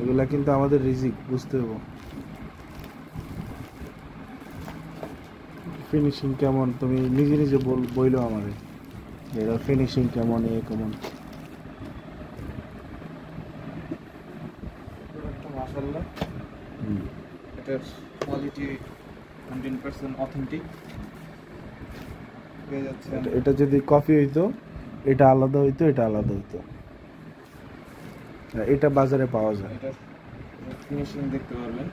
এগুলা কিন্তু আমাদের রিজিক, বুঝতে হবে। ফিনিশিং কেমন তুমি নিজে নিজে বইলো আমারে, এরা ফিনিশিং কেমন, কেমন। মাশাআল্লাহ, এটার কোয়ালিটি 100% অথেন্টিক পেয়ে যাচ্ছে। এটা যদি কফি হইতো, এটা আলাদা হইতো, এটা আলাদা হইতো, এটা বাজারে পাওয়া যায়। এটা ফিনিশিং দেখতে পারবেন,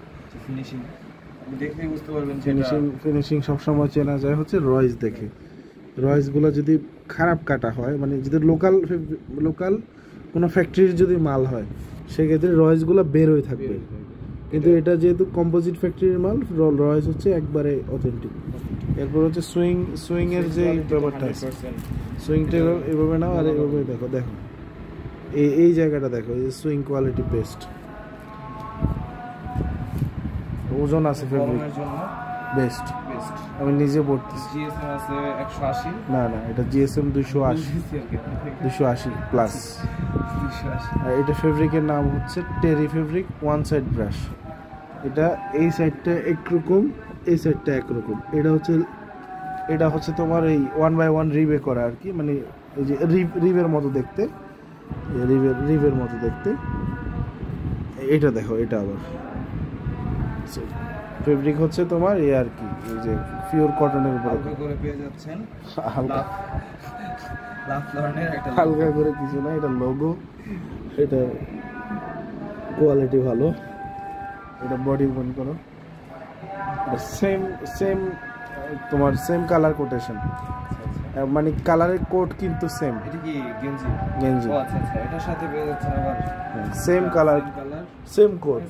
ফিনিশিং আপনি দেখলেই বুঝতে পারবেন। ফিনিশিং সবসময় চেনা যায় হচ্ছে রয়েস দেখে। রয়েসগুলো যদি খারাপ কাটা হয়, মানে যদি লোকাল কোনো ফ্যাক্টরির যদি মাল হয়, সেক্ষেত্রে রয়েসগুলো বের হয়ে থাকবে। কিন্তু এটা যেহেতু কম্পোজিট ফ্যাক্টরির মাল, রয়েস হচ্ছে একবারে অথেন্টিক। এরপর হচ্ছে সুইং এর যে ব্যাপারটা আছে, সুইংটা এভাবে নাও, আর এভাবে দেখো এই জায়গাটা দেখো, এই সুইং কোয়ালিটি বেস্ট, ওজন আছে ফেব্রিকের জন্য বেস্ট। আমি নিজে পড়তেছি। জিএসএম আছে 180, না এটা জিএসএম 280 প্লাস। আর এটা ফেব্রিকের নাম হচ্ছে টেরি ফেব্রিক ওয়ান সাইড ব্রাশ। এটা এই সাইডটা একরকম, এই সাইডটা একরকম। এটা হচ্ছে তোমার এই 1/1 রিবে করা আর কি, মানে এই যে রিবের মতো দেখতে, রিবের মতো দেখতে। এটা দেখো, এটা আবার ফেব্রিক হচ্ছে তোমার আর কি, এই যে পিওর কটনের উপর করে পেয়ে যাচ্ছেন। হালকা করে কিছু না, এটা লোগো, এটা কোয়ালিটি ভালো। এটা বডি ওপেন করো, সেম তোমার সেম কালার কোটেশন, মানে কালারের কোড কিন্তু সেম। এটা কি গেঞ্জি। ও আচ্ছা, এটার সাথে পেয়ে যাচ্ছেন আবার সেম কালার, সেম কোড।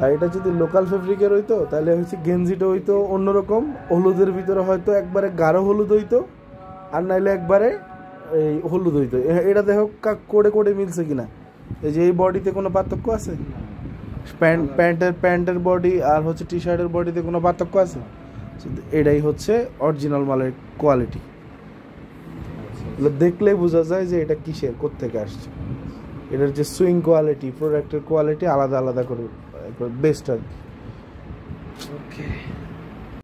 আর এটা যদি লোকাল ফেব্রিকের হইতো, তাহলে হচ্ছে গেঞ্জিটা হইতো অন্যরকম, হলুদের ভিতরে হয়তো একবারে গাঢ় হলুদ হইতো, আর নাইলে একবারে এই হলুদ হইতো। এটা দেখো কোডে মিলছে কিনা, এই যে এই বডিতে কোনো পার্থক্য আছে? প্যান্টের বডি আর হচ্ছে টি শার্টের বডিতে কোনো পার্থক্য আছে? এটাই হচ্ছে অরিজিনাল মালের কোয়ালিটি। দেখলেই বোঝা যায় যে এটা কিসের, কোত্থেকে আসছে। এটার যে সুইং কোয়ালিটি, প্রোডাক্টের কোয়ালিটি আলাদা আলাদা করে বেস্ট আর কি।